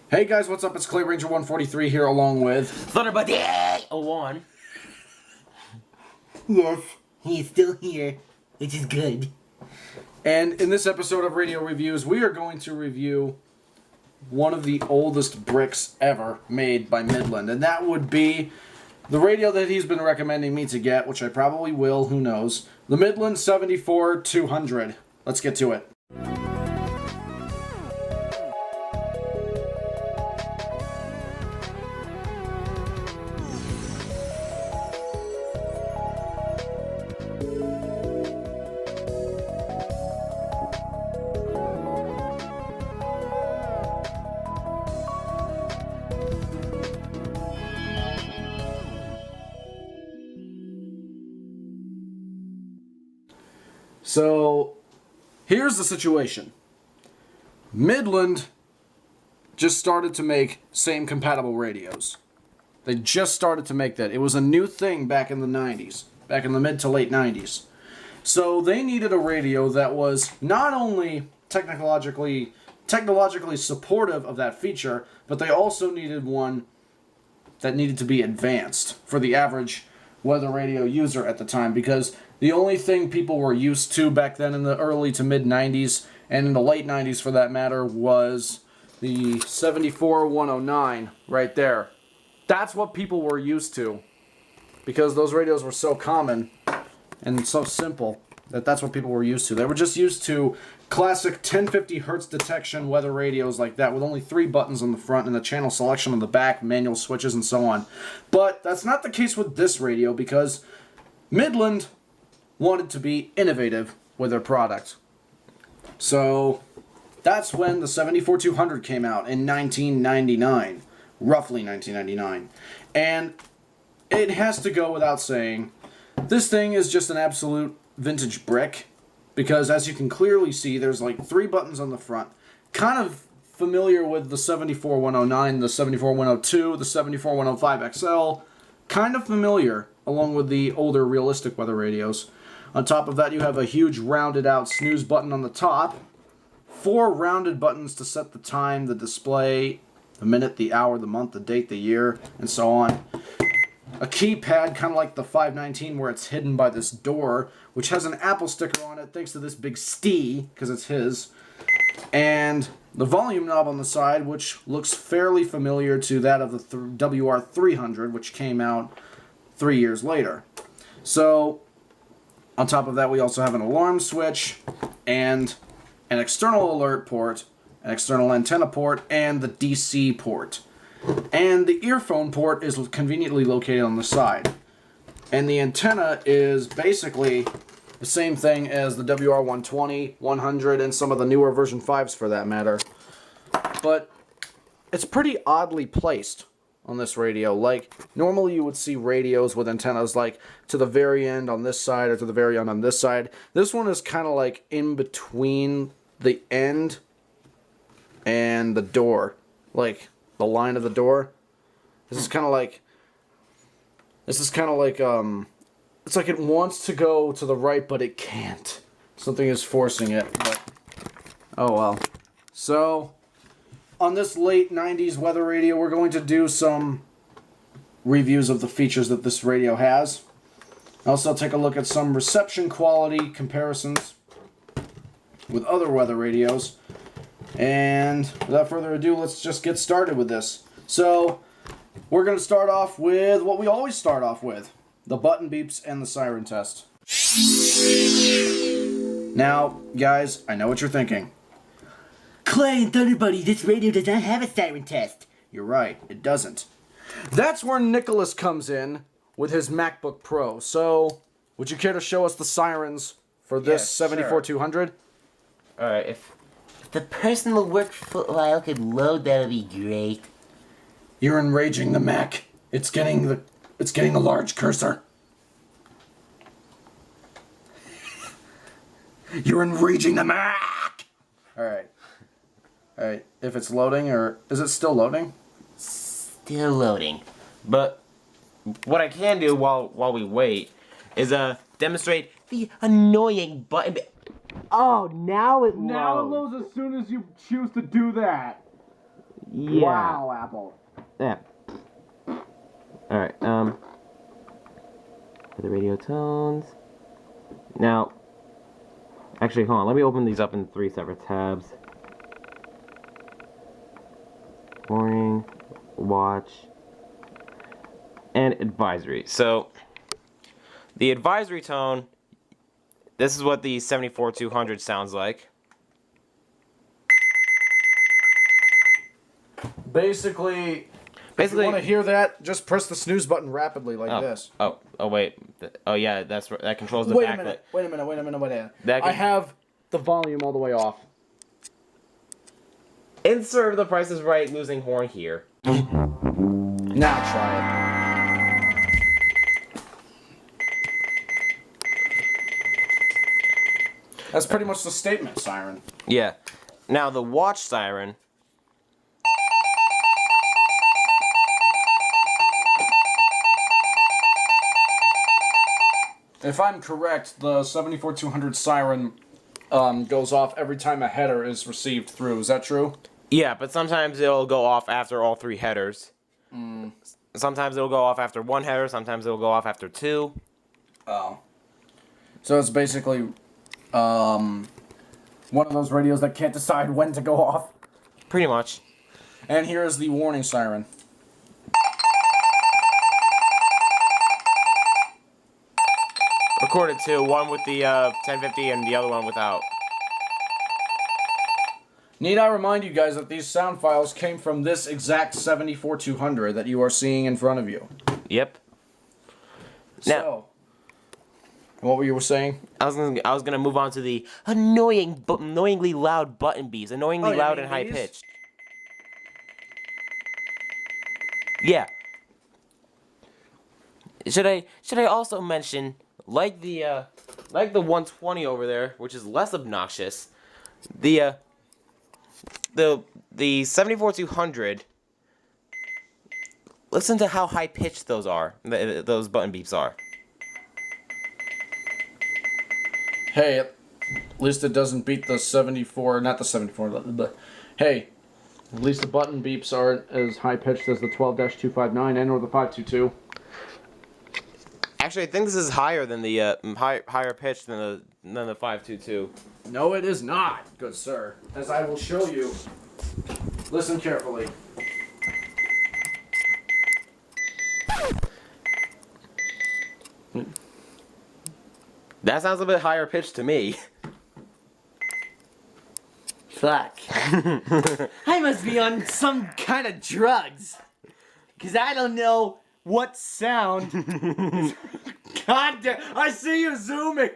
Hey guys, what's up? It's Clay Ranger 143 here along with Thunderbird 01. Yes, he's still here, which is good. And in this episode of Radio Reviews, we are going to review one of the oldest bricks ever made by Midland. And that would be the radio that he's been recommending me to get, which I probably will, who knows. The Midland 74-200. Let's get to it. So, here's the situation. Midland just started to make same compatible radios. They just started to make that. It was a new thing back in the 90s, back in the mid to late 90s. So they needed a radio that was not only technologically supportive of that feature, but they also needed one that needed to be advanced for the average weather radio user at the time, because the only thing people were used to back then in the early to mid 90s, and in the late 90s for that matter, was the 74-109 right there. That's what people were used to, because those radios were so common and so simple that that's what people were used to. They were just used to classic 1050 hertz detection weather radios like that, with only 3 buttons on the front and the channel selection on the back, manual switches, and so on. But that's not the case with this radio, because Midland wanted to be innovative with their product. So that's when the 74-200 came out in 1999, roughly 1999. And it has to go without saying, this thing is just an absolute vintage brick, because as you can clearly see, there's like 3 buttons on the front, kind of familiar with the 74-109, the 74-102, the 74-105 XL, kind of familiar along with the older realistic weather radios. On top of that, you have a huge rounded out snooze button on the top, 4 rounded buttons to set the time, the display, the minute, the hour, the month, the date, the year, and so on. A keypad, kind of like the 519, where it's hidden by this door, which has an Apple sticker on it thanks to this big Stee, because it's his. And the volume knob on the side, which looks fairly familiar to that of the WR300, which came out 3 years later. So on top of that, we also have an alarm switch and an external alert port, an external antenna port, and the DC port. And the earphone port is conveniently located on the side. And the antenna is basically the same thing as the WR120, 100, and some of the newer version 5s for that matter. But it's pretty oddly placed on this radio. Like, normally you would see radios with antennas like to the very end on this side or to the very end on this side. This one is kind of like in between the end and the door, like the line of the door. This is kind of like it's like it wants to go to the right, but it can't. Something is forcing it, but oh well. So on this late 90s weather radio, we're going to do some reviews of the features that this radio has. Also take a look at some reception quality comparisons with other weather radios. And without further ado, let's just get started with this. So we're going to start off with what we always start off with: the button beeps and the siren test. Now, guys, I know what you're thinking. Clay and Thunderbuddy, this radio does not have a siren test. You're right, it doesn't. That's where Nicholas comes in with his MacBook Pro. So, would you care to show us the sirens for this 74-200? Alright, if the personal work file could load, that would be great. You're enraging the Mac. It's getting a large cursor. You're enraging the Mac. All right. If it's loading, or is it still loading? Still loading. But what I can do while we wait is demonstrate the annoying button. Oh, now it loads. Now it loads as soon as you choose to do that. Yeah. Wow, Apple. Yeah. Alright, for the radio tones. Now, actually, hold on. Let me open these up in 3 separate tabs. Warning, watch, and advisory. So, the advisory tone, this is what the 74200 sounds like. Basically, if you want to hear that, just press the snooze button rapidly like this. Oh, wait. Oh, yeah, that controls the backlit. Wait a minute. That I have the volume all the way off. Insert The Price is Right losing horn here. Now try it. That's pretty much the statement, Siren. Yeah. Now, the watch siren. If I'm correct, the 74200 Siren goes off every time a header is received through. Is that true? Yeah, but sometimes it'll go off after all 3 headers. Sometimes it'll go off after 1 header. Sometimes it'll go off after 2. Oh. So it's basically one of those radios that can't decide when to go off. Pretty much. And here is the warning siren. Recorded 2, one with the 1050 and the other one without. Need I remind you guys that these sound files came from this exact 74200 that you are seeing in front of you. Yep. So, what were you saying? I was gonna move on to the annoyingly loud button beeps, annoyingly loud and high pitched. Yeah. Should I also mention, like the 120 over there, which is less obnoxious, the 74200. Listen to how high pitched those are. Those button beeps are. Hey, at least it doesn't beat the 74, not the 74, but hey, at least the button beeps aren't as high pitched as the 12-259 and or the 522. Actually, I think this is higher than the higher pitched than the 522. No, it is not, good sir. As I will show you. Listen carefully. That sounds a bit higher pitched to me. Fuck. I must be on some kind of drugs. Because I don't know what sound. God damn. I see you zooming.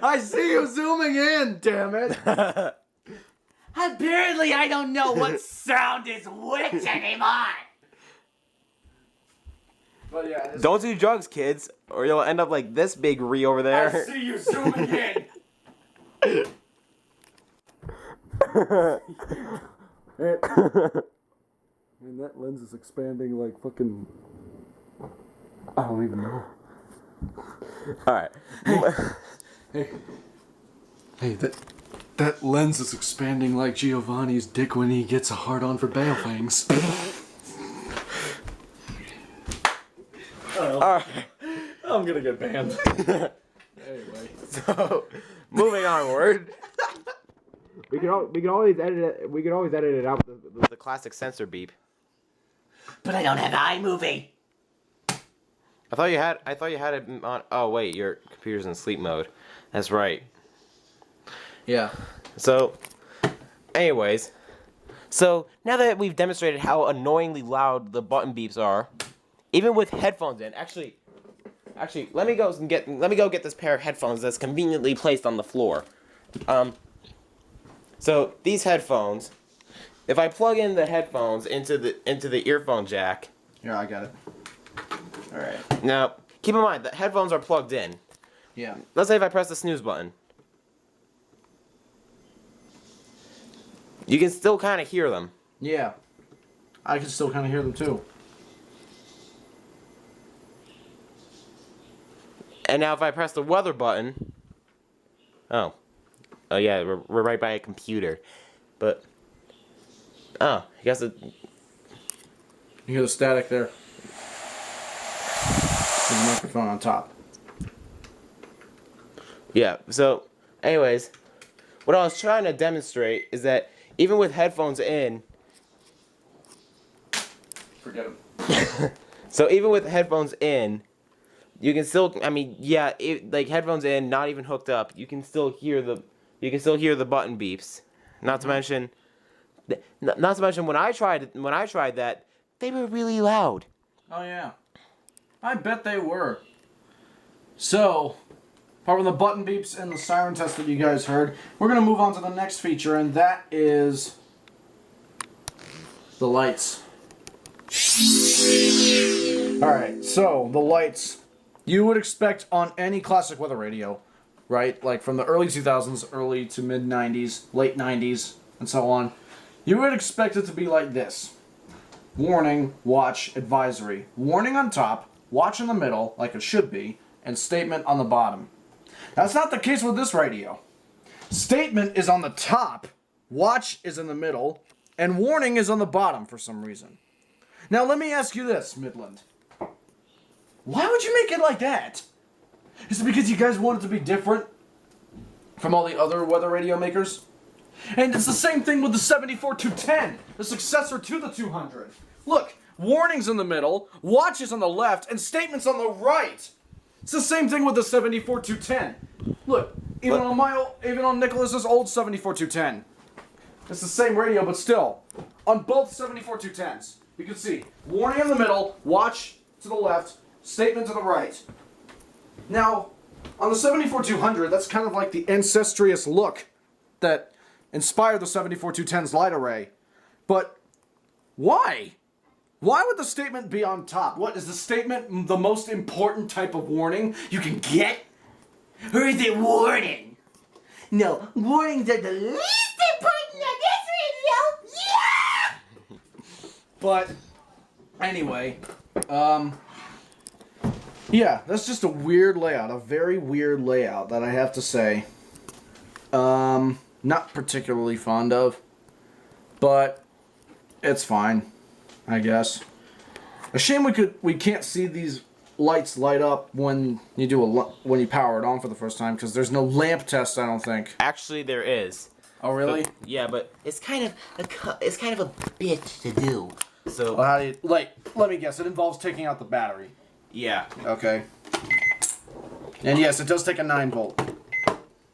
I see you zooming in, damn it. Apparently, I don't know what sound is which anymore. But yeah, Don't do drugs, kids, or you'll end up like this big Ree over there. I see you zooming in. And that lens is expanding like fucking... I don't even know. Alright. Hey, that lens is expanding like Giovanni's dick when he gets a hard-on for bale fangs. Alright. I'm gonna get banned. Anyway. So, moving onward. We could always edit it out with the classic censor beep. But I don't have iMovie. I thought you had it on. Oh wait, your computer's in sleep mode. That's right. Yeah. So, anyways, so now that we've demonstrated how annoyingly loud the button beeps are, even with headphones in, actually, let me go get this pair of headphones that's conveniently placed on the floor. So these headphones, if I plug in the headphones into the earphone jack. Yeah, I got it. All right. Now, keep in mind the headphones are plugged in. Yeah. Let's say if I press the snooze button, you can still kind of hear them. Yeah. I can still kind of hear them too. And now if I press the weather button, oh yeah, we're right by a computer, but Oh, I guess it. You hear the static there. There's a microphone on top. Yeah. So, anyways, what I was trying to demonstrate is that even with headphones in, Forget him. so even with headphones in, you can still. I mean, yeah, like headphones in, not even hooked up, you can still hear the button beeps. Not to mention, not to mention when I tried that, they were really loud. Oh yeah, I bet they were. So, apart from the button beeps and the siren test that you guys heard, we're gonna move on to the next feature, and that is the lights. Alright, so the lights you would expect on any classic weather radio, right? Like from the early 2000s, early to mid 90s, late 90s, and so on. You would expect it to be like this. Warning, watch, advisory. Warning on top, watch in the middle, like it should be, and statement on the bottom. That's not the case with this radio. Statement is on the top, watch is in the middle, and warning is on the bottom for some reason. Now let me ask you this, Midland. Why would you make it like that? Is it because you guys want it to be different from all the other weather radio makers? And it's the same thing with the 74-210, the successor to the 200. Look, warnings in the middle, watches on the left, and statements on the right. It's the same thing with the 74-210. Look, even on Nicholas's old 74-210. It's the same radio, but still, on both 74-210s, you can see warning in the middle, watch to the left, statement to the right. Now, on the 74-200, that's kind of like the ancestrous look that inspired the 74-210's light array. But why? Why would the statement be on top? What, is the statement the most important type of warning you can get? Or is it warning? No, warnings are the least important on this radio! Yeah! But, anyway, yeah, that's just a weird layout, a very weird layout that I have to say. Not particularly fond of, but it's fine, I guess. A shame we can't see these lights light up when you power it on for the first time, because there's no lamp test, I don't think. Actually, there is. Oh really? But, yeah, but it's kind of a bitch to do. So Well, how do you let me guess? It involves taking out the battery. yeah. Okay. And yes, it does take a 9-volt.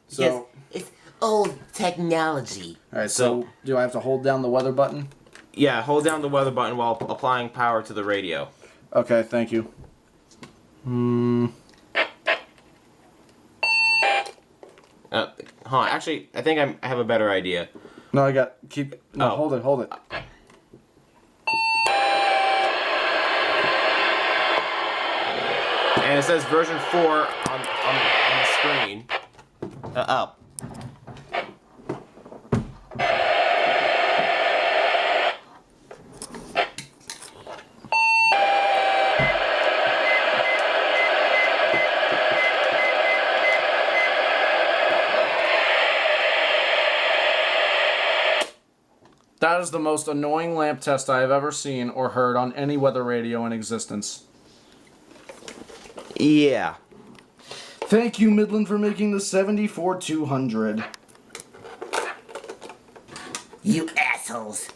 So. Yes, it's old technology. All right. So do I have to hold down the weather button? Yeah, hold down the weather button while applying power to the radio. Okay. Thank you. Huh, actually, I think I have a better idea. No, hold it. And it says version 4 on the screen. Oh. That is the most annoying lamp test I have ever seen or heard on any weather radio in existence. Yeah. Thank you, Midland, for making the 74-200. You assholes.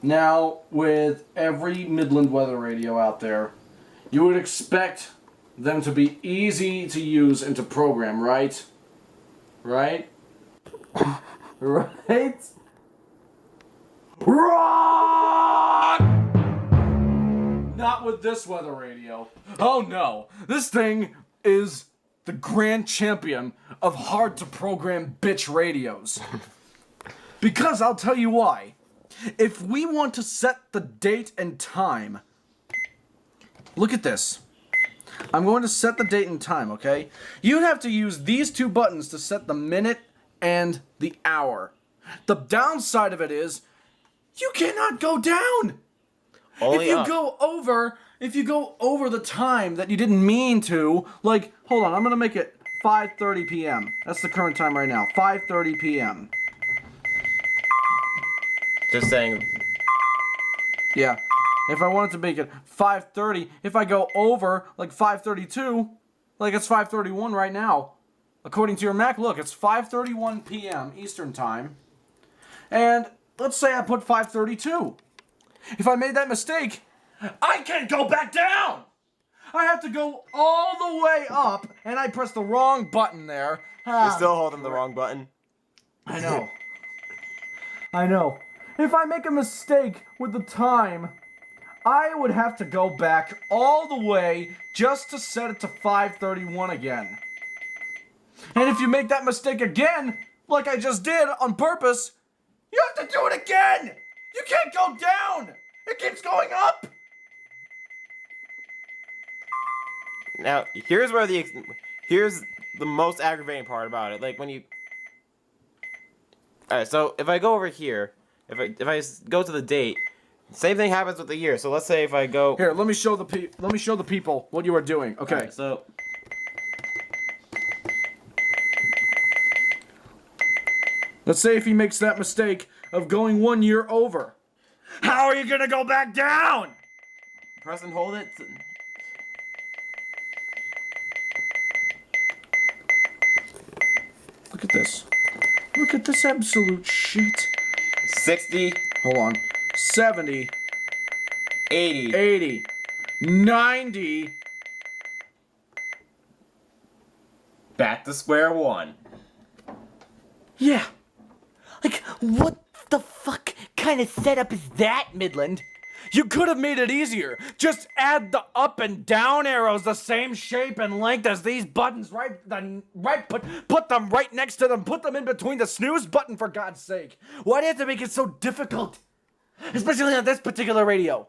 Now, with every Midland weather radio out there, you would expect them to be easy to use and to program, right? Right? Right? Run! Not with this weather radio. Oh no, this thing is the grand champion of hard to program bitch radios. Because I'll tell you why. If we want to set the date and time, look at this. I'm going to set the date and time, okay? You'd have to use these two buttons to set the minute and the hour. The downside of it is, you cannot go down. Only if you up. if you go over the time that you didn't mean to, like, hold on, I'm gonna make it 5:30 p.m. That's the current time right now, 5:30 p.m. Just saying. Yeah. If I wanted to make it 5:30, if I go over like 5:32, like it's 5:31 right now. According to your Mac, look, it's 5:31 p.m. Eastern Time. And let's say I put 5:32. If I made that mistake, I can't go back down. I have to go all the way up, and I pressed the wrong button there. You're still holding the wrong button. I know. I know. If I make a mistake with the time, I would have to go back all the way just to set it to 5:31 again. And if you make that mistake again, like I just did on purpose, you have to do it again! You can't go down! It keeps going up! Now, here's the most aggravating part about it. Like when you. Alright, so if I go over here, if I go to the date, same thing happens with the year. So let's say if I go. Here, let me show the people what you are doing. Okay. Alright, so. Let's say if he makes that mistake of going 1 year over. How are you gonna go back down? Press and hold it. Look at this. Look at this absolute shit. 60, Hold on. 70, 80. 80, 90. Back to square one. Yeah. Like, what the fuck kind of setup is that, Midland? You could have made it easier. Just add the up and down arrows the same shape and length as these buttons. Put them right next to them. Put them in between the snooze button, for God's sake. Why do you have to make it so difficult? Especially on this particular radio.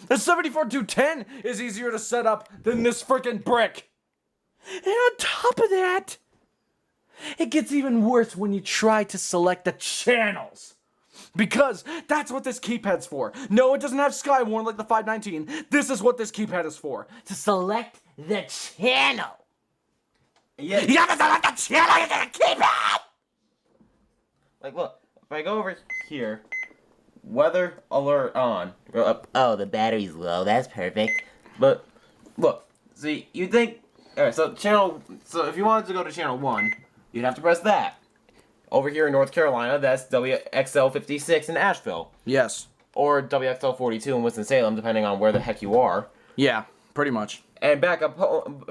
The 74210 is easier to set up than this frickin' brick. And on top of that, it gets even worse when you try to select the channels. Because that's what this keypad's for. No, it doesn't have Skywarn like the 519. This is what this keypad is for. To select the channel. Yeah. You gotta select the channel, you gotta keep it! Like, look, if I go over here, weather alert on. Go up. Oh, the battery's low. That's perfect. But look, see, you think. Alright, so if you wanted to go to channel 1, you'd have to press that. Over here in North Carolina, that's WXL56 in Asheville. Yes. Or WXL42 in Winston-Salem, depending on where the heck you are. Yeah, pretty much. And back up,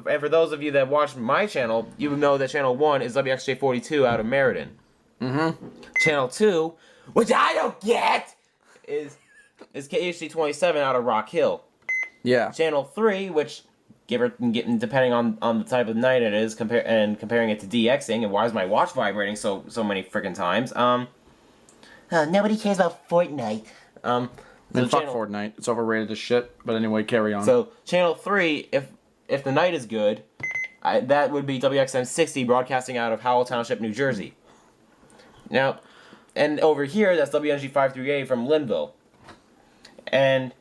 and for those of you that watch my channel, you would know that channel 1 is WXJ42 out of Meriden. Mm-hmm. Channel 2, which I don't get, is KHD27 out of Rock Hill. Yeah. Channel 3, which depending on the type of night it is, comparing it to DXing, and why is my watch vibrating so many freaking times? Nobody cares about Fortnite. Then fuck Fortnite. It's overrated as shit. But anyway, carry on. So channel 3, if the night is good, that would be WXM60 broadcasting out of Howell Township, New Jersey. Now, and over here, that's WNG 538 from Linville. And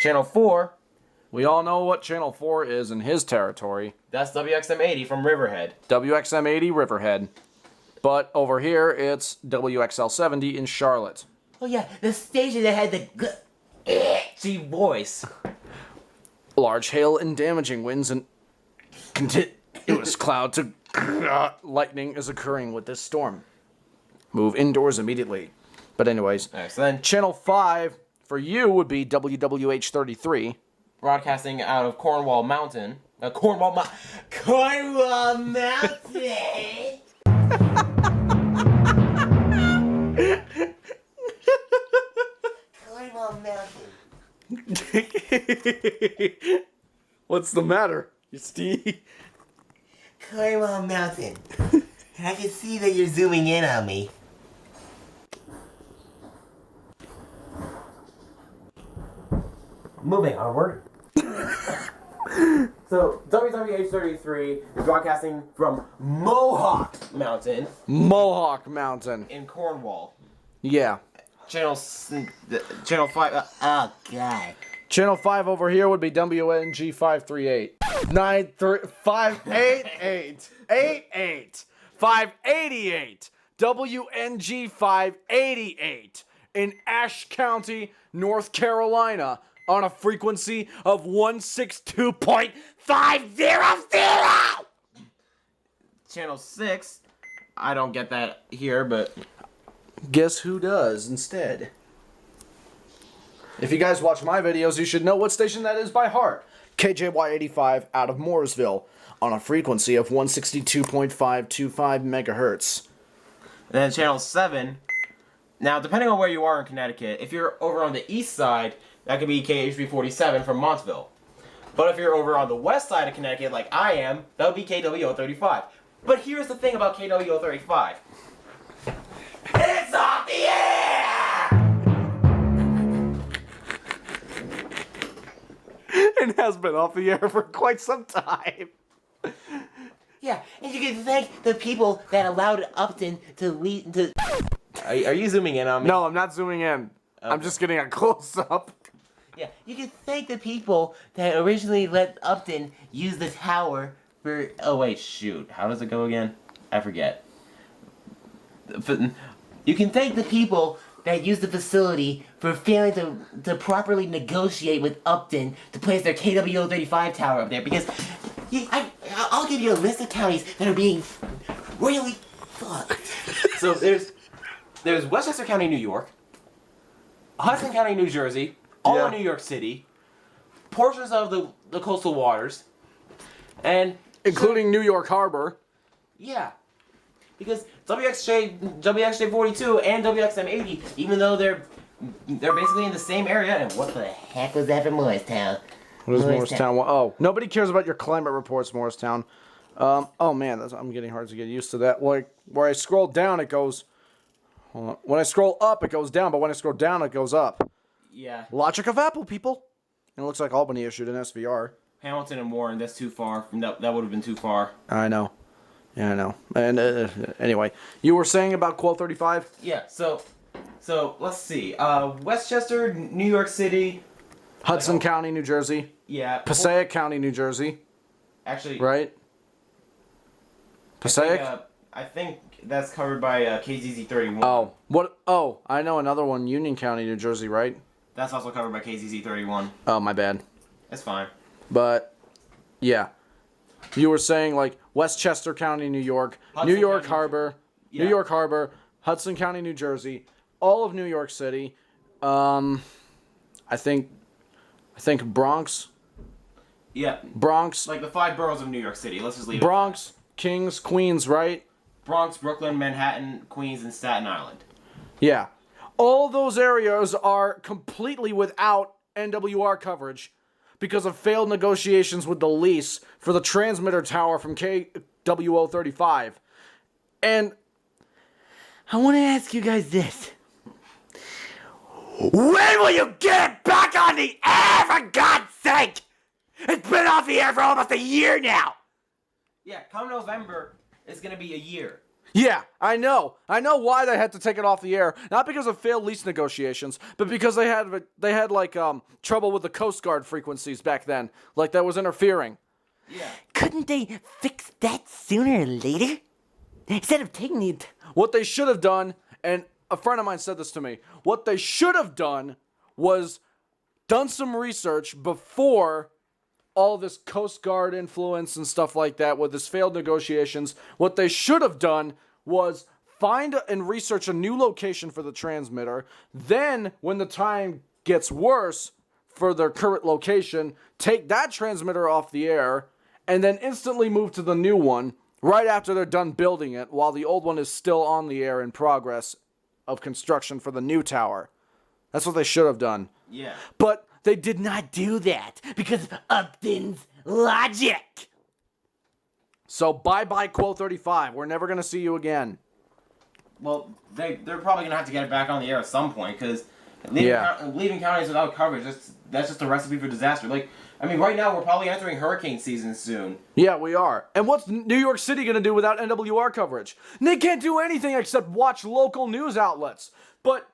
channel 4. We all know what Channel 4 is in his territory. That's WXM80 from Riverhead. WXM80 Riverhead. But over here, it's WXL70 in Charlotte. Oh yeah, the station that had the Gee, voice. Large hail and damaging winds and continuous cloud to lightning is occurring with this storm. Move indoors immediately. But anyways, Alright, so then Channel 5 for you would be WWH33. broadcasting out of Cornwall Mountain. Cornwall Mountain. Cornwall Mountain. What's the matter, you Steve? Cornwall Mountain. I can see that you're zooming in on me. Moving onward. So, WWH33 is broadcasting from Mohawk Mountain Mohawk Mountain. in Cornwall. Yeah. Channel 5. Oh, God. Channel 5 over here would be WNG 538. 588. 88. 588. WNG 588. in Ashe County, North Carolina, on a frequency of 162.500. Channel 6. I don't get that here, but Guess who does instead? If you guys watch my videos, you should know what station that is by heart. KJY 85 out of Mooresville on a frequency of 162.525 megahertz. and then channel 7. Now, depending on where you are in Connecticut, if you're over on the east side, that could be KHB 47 from Montville. But if you're over on the west side of Connecticut, like I am, that would be KWO 35. But here's the thing about KWO 35. It's off the air! It has been off the air for quite some time. Yeah, and you can thank the people that allowed Upton to lead to. Are you zooming in on me? No, I'm not zooming in. I'm just getting a close-up. Yeah, you can thank the people that originally let Upton use the tower for. Oh wait, shoot. How does it go again? I forget. You can thank the people that used the facility for failing to properly negotiate with Upton to place their KWO 35 tower up there because I'll give you a list of counties that are being royally fucked. So there's Westchester County, New York, Hudson County, New Jersey, all of New York City, portions of the coastal waters, and Including New York Harbor. yeah, because WXJ 42 and WXM 80, even though they're basically in the same area. And what the Heck was that from Morristown? What is Morristown? Oh, nobody cares about your climate reports, Morristown. Oh man, I'm getting hard to get used to that. Like, where I scroll down, it goes... Hold on. When I scroll up, it goes down, but when I scroll down, it goes up. Yeah, Logic of Apple, people. And it looks like Albany issued an SVR. Hamilton and Warren. That's too far. That would have been too far. I know. Yeah, I know. And anyway, you were saying about Quote 35? Yeah. So let's see. Westchester, New York City, Hudson County, New Jersey. yeah. Passaic County, New Jersey. Actually, Right? Passaic? I think that's covered by KZZ 31. Oh, what? Oh, I know another one. Union County, New Jersey, right? That's also covered by KZZ 31. Oh, my bad. That's fine. But, yeah. You were saying, like, Westchester County, New York, Hudson New York County, Harbor, yeah. New York Harbor, Hudson County, New Jersey, all of New York City. I think Bronx. Yeah. Bronx. Like the 5 boroughs of New York City. Let's just leave it. Bronx, Kings, Queens, right? Bronx, Brooklyn, Manhattan, Queens, and Staten Island. Yeah. All those areas are completely without NWR coverage because of failed negotiations with the lease for the transmitter tower from KWO 35. And I want to ask you guys this. When will you get it back on the air, for God's sake? It's been off the air for almost a year now. Yeah, come November, it's going to be a year. yeah, I know why they had to take it off the air. Not because of failed lease negotiations, but because they had like trouble with the Coast Guard frequencies back then, like that was interfering. Yeah. Couldn't they fix that sooner or later? Instead of taking it. What they should have done, and a friend of mine said this to me, what they should have done was done some research before all this Coast Guard influence and stuff like that with this failed negotiations. What they should have done was find and research a new location for the transmitter. Then, when the time gets worse for their current location, take that transmitter off the air, and then instantly move to the new one right after they're done building it, while the old one is still on the air in progress of construction for the new tower. That's what they should have done. Yeah. But They did not do that because of Upton's logic. so bye-bye Quote 35. We're never going to see you again. Well, they're probably going to have to get it back on the air at some point, because leaving counties without coverage, that's just a recipe for disaster. Like, I mean, right now we're probably entering hurricane season soon. Yeah, we are. And what's New York City going to do without NWR coverage? They can't do anything except watch local news outlets. But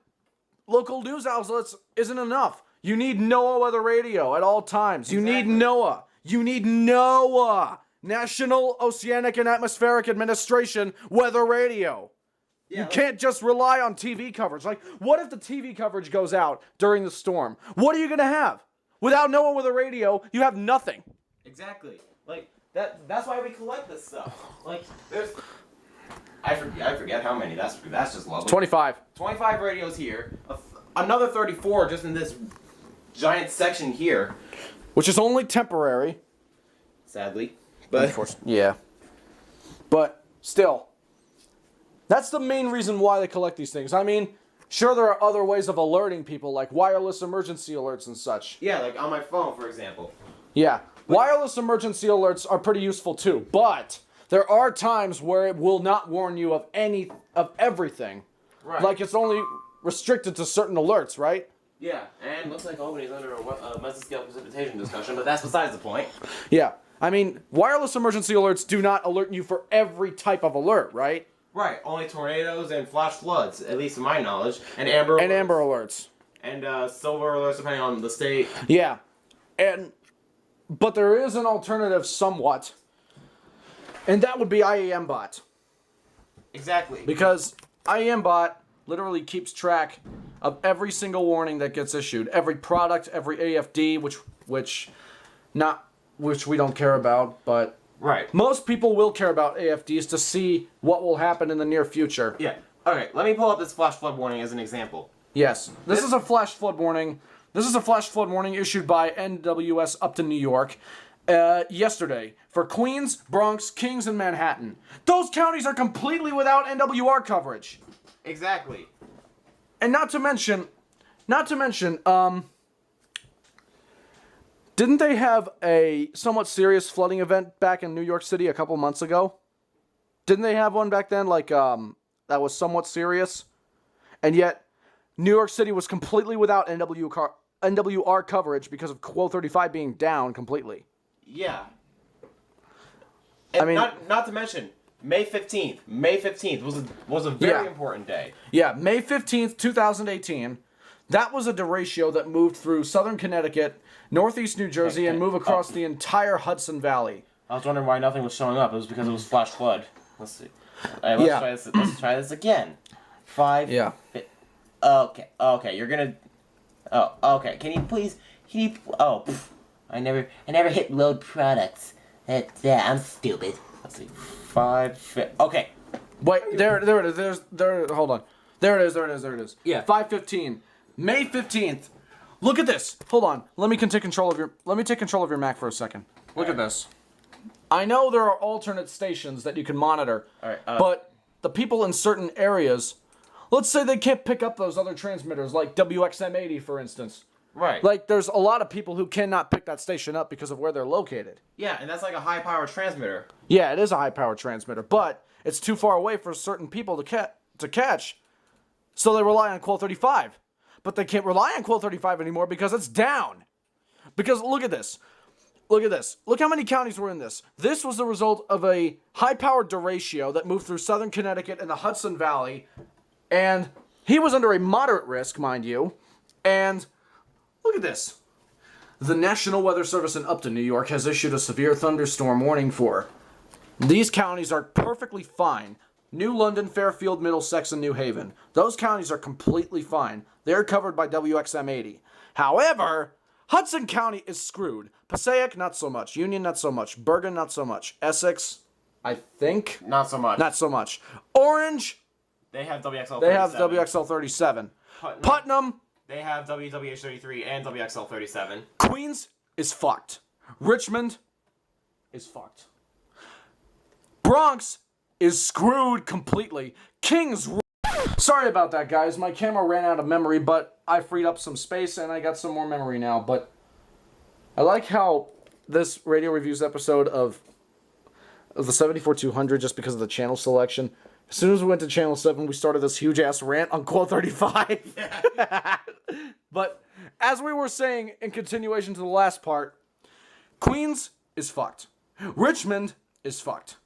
local news outlets isn't enough. You need NOAA weather radio at all times. You need NOAA. You need NOAA. National Oceanic and Atmospheric Administration weather radio. You can't just rely on TV coverage. Like, what if the TV coverage goes out during the storm? What are you going to have? Without no one with a radio, you have nothing. Exactly. Like, that's why we collect this stuff. Like, there's... I forget how many. That's just lovely. 25. 25 radios here. Another 34 just in this giant section here. Which is only temporary. Sadly. But... Yeah. But, still... That's the main reason why they collect these things. I mean, sure there are other ways of alerting people, like wireless emergency alerts and such. Yeah, like on my phone, for example. Yeah. Wireless emergency alerts are pretty useful too, but there are times where it will not warn you of everything. Right. Like it's only restricted to certain alerts, right? Yeah, and looks like Albany's under a mesoscale precipitation discussion, but that's besides the point. Yeah. I mean, wireless emergency alerts do not alert you for every type of alert, right? Right, only tornadoes and flash floods, at least in my knowledge, and amber alerts. And amber alerts. And silver alerts, depending on the state. Yeah. But there is an alternative somewhat, and that would be IAM bot. Exactly. Because IAM bot literally keeps track of every single warning that gets issued, every product, every AFD, which we don't care about, but right. Most people will care about AFDs to see what will happen in the near future. Yeah. Okay, let me pull up this flash flood warning as an example. Yes. This is a flash flood warning. This is a flash flood warning issued by NWS Upton, New York, yesterday for Queens, Bronx, Kings, and Manhattan. Those counties are completely without NWR coverage. Exactly. And not to mention, didn't they have a somewhat serious flooding event back in New York City a couple months ago? Didn't they have one back then, like, that was somewhat serious? And yet, New York City was completely without NWR coverage because of Quo 35 being down completely. Yeah. And I mean, not to mention, May 15th. May 15th was a very important day. Yeah, May 15th, 2018. That was a derecho that moved through southern Connecticut, northeast New Jersey, and moved across the entire Hudson Valley. I was wondering why nothing was showing up. It was because it was flash flood. Let's see. All right, let's try this again. 5. Yeah. Okay. You're gonna. Oh, okay. Can you? Oh, I never hit load products. I'm stupid. let's see. 5. Okay. Wait, there it is. Hold on. There it is. Yeah. 5:15. May 15th. Look at this. Hold on. Let me take control of your Mac for a second. Look at this. I know there are alternate stations that you can monitor, but the people in certain areas, let's say they can't pick up those other transmitters, like WXM80, for instance. Right. Like, there's a lot of people who cannot pick that station up because of where they're located. Yeah, and that's like a high-power transmitter. Yeah, it is a high-power transmitter, but it's too far away for certain people to catch, so they rely on Quo 35. But they can't rely on Quo 35 anymore because it's down. Because look at this. Look how many counties were in this. This was the result of a high-powered derecho that moved through southern Connecticut and the Hudson Valley. And he was under a moderate risk, mind you. And look at this. The National Weather Service in Upton, New York, has issued a severe thunderstorm warning for. These counties are perfectly fine. New London, Fairfield, Middlesex, and New Haven. Those counties are completely fine. They're covered by WXM80. However, Hudson County is screwed. Passaic, not so much. Union, not so much. Bergen, not so much. Essex, I think. Not so much. Not so much. Orange, They have WXL 37. they have WXL 37. Putnam, They have WWH 33 and WXL 37. Queens is fucked. Richmond is fucked. Bronx is screwed completely. Kings. Sorry about that, guys. My camera ran out of memory, but I freed up some space and I got some more memory now. But I like how this radio reviews episode of the 74200, just because of the channel selection. As soon as we went to channel 7, we started this huge ass rant on Quo 35. But as we were saying in continuation to the last part, Queens is fucked. Richmond is fucked.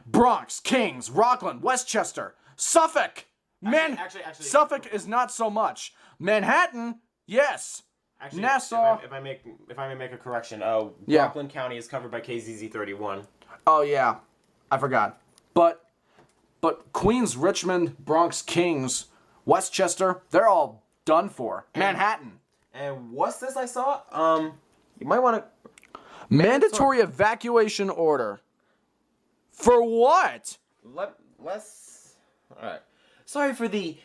Bronx, Kings, Rockland, Westchester, Suffolk. Actually, Suffolk is not so much. Manhattan, yes. Actually, Nassau. If I may make a correction, Yeah. Rockland County is covered by KZZ 31. Oh yeah, I forgot. But But Queens, Richmond, Bronx, Kings, Westchester, they're all done for. Manhattan. And what's this I saw? You might want to... Mandatory evacuation order. For what? Let's... Alright. Sorry for the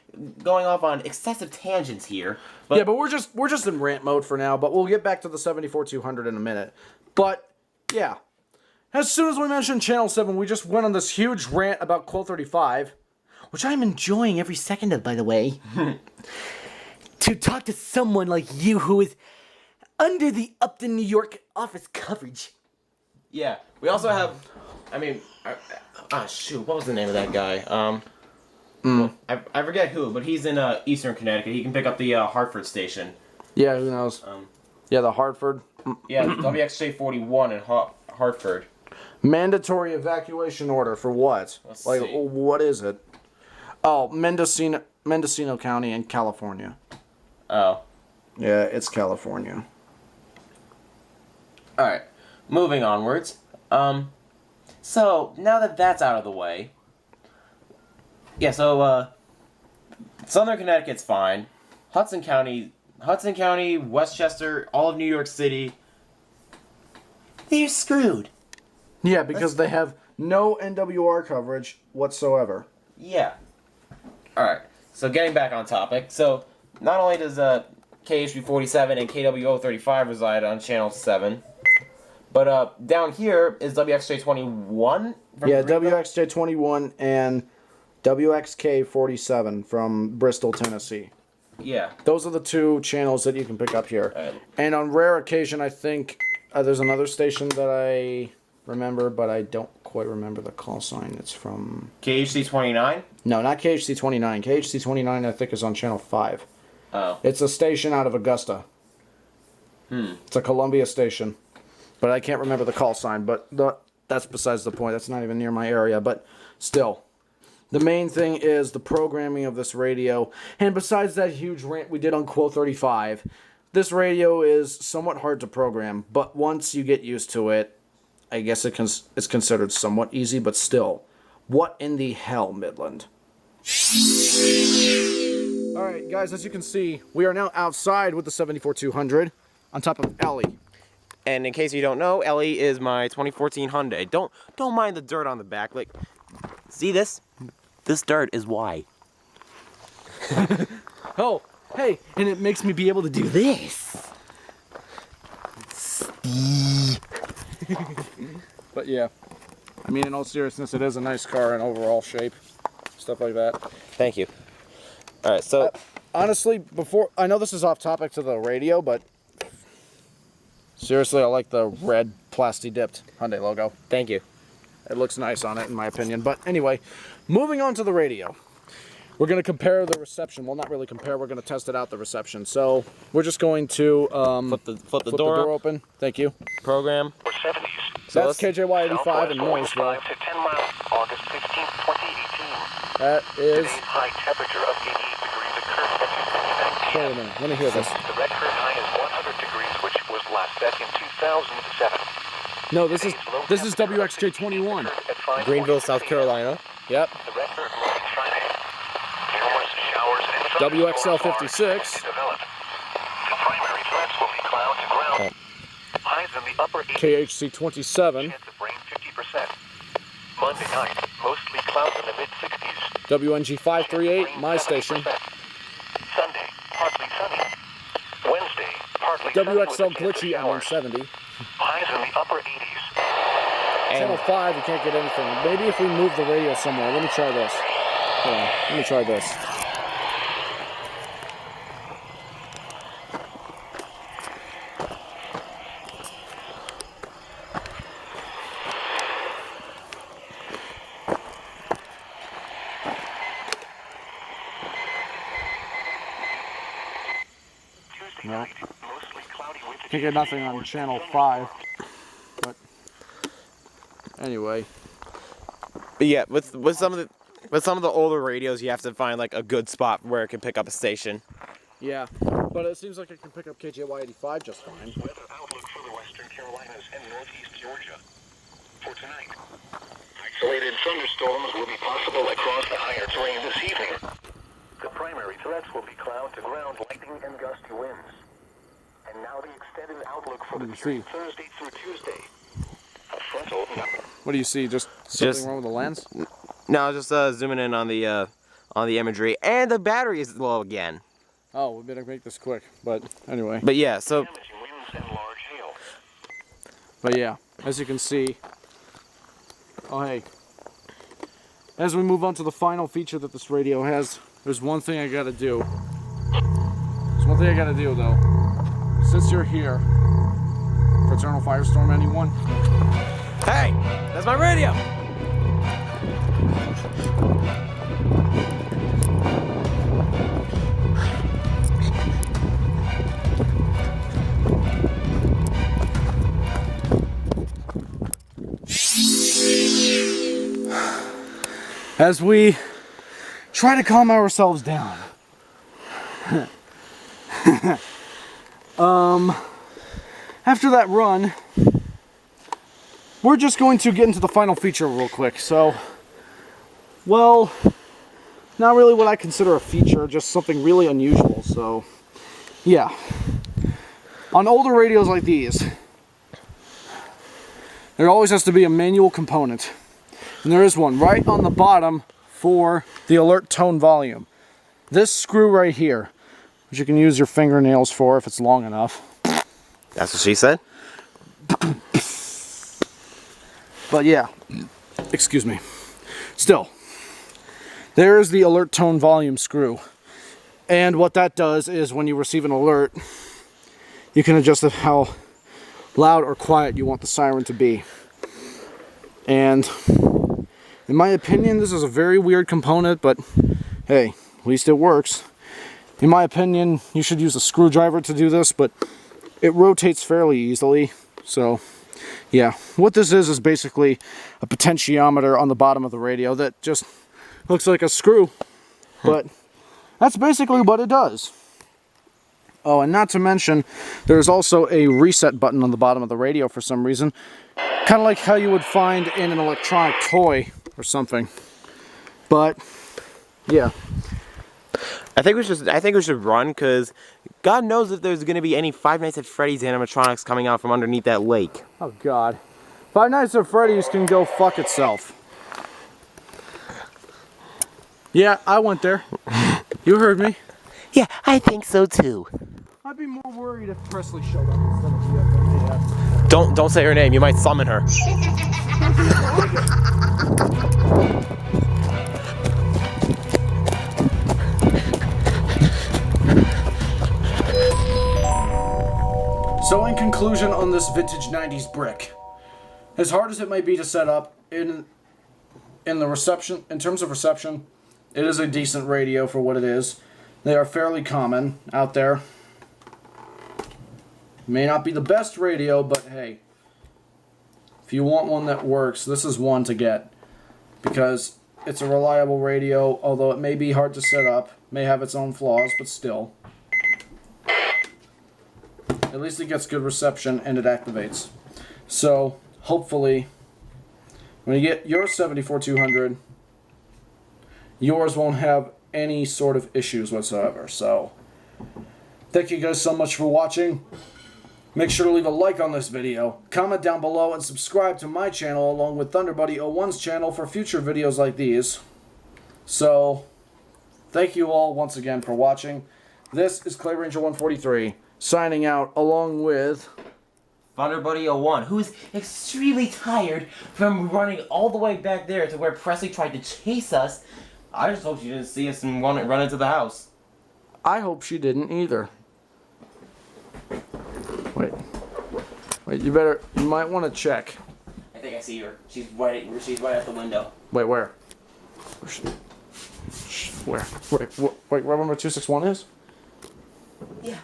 going off on excessive tangents here. But Yeah, but we're just in rant mode for now, but we'll get back to the 74-200 in a minute. But, yeah. As soon as we mentioned Channel 7, we just went on this huge rant about Quill 35, which I'm enjoying every second of, by the way. To talk to someone like you who is under the Upton, New York office coverage. Yeah, we also have... I mean... shoot, what was the name of that guy? Well, I forget who, but he's in Eastern Connecticut. He can pick up the Hartford station. Yeah, who knows? Yeah, the Hartford. Yeah, WXJ 41 in Hartford. Mandatory evacuation order for what? Let's Like, see. what is it? Oh, Mendocino County in California. Oh. Yeah, it's California. Alright, moving onwards. So, now that that's out of the way... Yeah, so, Southern Connecticut's fine. Hudson County, Westchester, all of New York City... They're screwed. Yeah, because they have no NWR coverage whatsoever. Yeah. Alright, so getting back on topic. So, not only does KHB 47 and KWO 35 reside on Channel 7, but down here is WXJ 21? Yeah, WXJ 21 and WXK 47 from Bristol, Tennessee. Yeah. Those are the two channels that you can pick up here. Right. And on rare occasion, I think there's another station that I remember, but I don't quite remember the call sign. It's from... KHC 29? No, not KHC 29. KHC 29, I think, is on Channel 5. Oh. It's a station out of Augusta. It's a Columbia station. But I can't remember the call sign, but that's besides the point. That's not even near my area, but still. The main thing is the programming of this radio. And besides that huge rant we did on Quill 35, this radio is somewhat hard to program, but once you get used to it, I guess it's considered somewhat easy, but still. What in the hell, Midland? Alright, guys, as you can see, we are now outside with the 74-200 on top of Ellie. And in case you don't know, Ellie is my 2014 Hyundai. Don't mind the dirt on the back. Like, see this? This dirt is why. Oh, hey, and it makes me be able to do this. But yeah, I mean, in all seriousness, it is a nice car in overall shape, stuff like that. Thank you. All right, so Honestly, I know this is off topic to the radio, but seriously, I like the red plasti-dipped Hyundai logo. thank you. It looks nice on it, in my opinion. But anyway, moving on to the radio. We're going to compare the reception. Well, not really compare. We're going to test it out, the reception. So we're just going to Flip the door up. open. Thank you. Program. Or 70s. So That's KJY 85 in Mooresville. 5 to 10 miles, August 16th, 2018. That is... Today's high temperature of 88 degrees occurred at 2:49 Wait a p.m. minute. Let me hear this. The record high is 100 degrees, which was last set in 2007. No, this is WXJ 21. Greenville, South Carolina. Yep. The record low in Friday. Numerous showers and WXL thunderstorms are 56. expected to develop. The primary threats will be cloud to ground. Highs in the upper 80s. KHC 27. Chance of rain 50%. Monday night, mostly clouds in the mid-60s. WNG 538, my station. Sunday, partly sunny. Wednesday, partly sunny with a WXL chance of glitchy showers. 170. Highs in the upper 80s. Channel 5, you can't get anything. Maybe if we move the radio somewhere. Let me try this. Hold on. Let me try this. Tuesday No. night, mostly cloudy with a Can't get chance of nothing on showers Channel and 5. thunderstorms. But anyway. But yeah, with some of the older radios, you have to find like a good spot where it can pick up a station. Yeah. But it seems like I can pick up KJY 85 just fine. Weather outlook for the western Carolinas and northeast Georgia. For tonight, isolated isolated thunderstorms will be possible across the higher terrain this evening. The primary threats will be cloud-to-ground lightning and gusty winds. And now the extended outlook for the period Thursday through Tuesday. A frontal... What do you see? Just something wrong with the lens? No, just zooming in on the imagery, and the battery is low again. Oh, we better make this quick. But anyway. But yeah, so. damaging winds and large hail. But yeah, as you can see. Oh hey. As we move on to the final feature that this radio has, there's one thing I gotta do. There's one thing I gotta do though. Since you're here, Fraternal Firestorm, anyone? Hey, that's my radio. As we try to calm ourselves down. After that run, we're just going to get into the final feature real quick. So, well, not really what I consider a feature, just something really unusual. So, yeah. On older radios like these, there always has to be a manual component. And there is one right on the bottom for the alert tone volume. This screw right here, which you can use your fingernails for if it's long enough. That's what she said. But yeah, excuse me. Still, there's the alert tone volume screw. And what that does is when you receive an alert, you can adjust how loud or quiet you want the siren to be. And in my opinion, this is a very weird component, but hey, at least it works. In my opinion, you should use a screwdriver to do this, but it rotates fairly easily. So, yeah. What this is basically a potentiometer on the bottom of the radio that just looks like a screw. But that's basically what it does. Oh, and not to mention, there's also a reset button on the bottom of the radio for some reason. Kind of like how you would find in an electronic toy or something. But yeah, I think we should run, because God knows if there's going to be any Five Nights at Freddy's animatronics coming out from underneath that lake. oh god, Five Nights at Freddy's can go fuck itself. Yeah, I went there. You heard me. Yeah, I think so too. I'd be more worried if Presley showed up instead of the Don't say her name. You might summon her. So in conclusion on this vintage 90s brick, as hard as it might be to set up, in the reception, in terms of reception, it is a decent radio for what it is. They are fairly common out there. May not be the best radio, but hey, if you want one that works, this is one to get. Because it's a reliable radio, although it may be hard to set up, may have its own flaws, but still. At least it gets good reception and it activates. So, hopefully, when you get your 74200, yours won't have any sort of issues whatsoever. So, thank you guys so much for watching. Make sure to leave a like on this video, comment down below, and subscribe to my channel along with ThunderBuddy01's channel for future videos like these. So, thank you all once again for watching. This is ClayRanger143 signing out along with ThunderBuddy01, who's extremely tired from running all the way back there to where Presley tried to chase us. I just hope she didn't see us and run into the house. I hope she didn't either. Wait, you might want to check. I think I see her. She's right at the window. Wait, where? Where? Wait, where number 261 is? Yeah.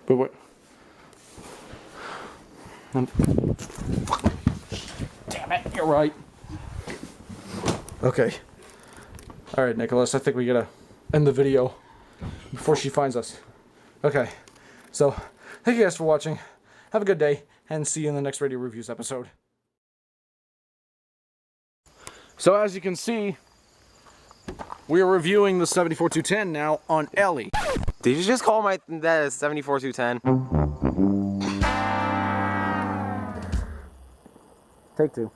But what? Damn it, you're right. Okay. Alright, Nicholas, I think we gotta end the video before she finds us. Okay. So, thank you guys for watching. Have a good day, and see you in the next Radio Reviews episode. So as you can see, we are reviewing the 74210 now on Ellie. Did you just call that a 74210? Take two.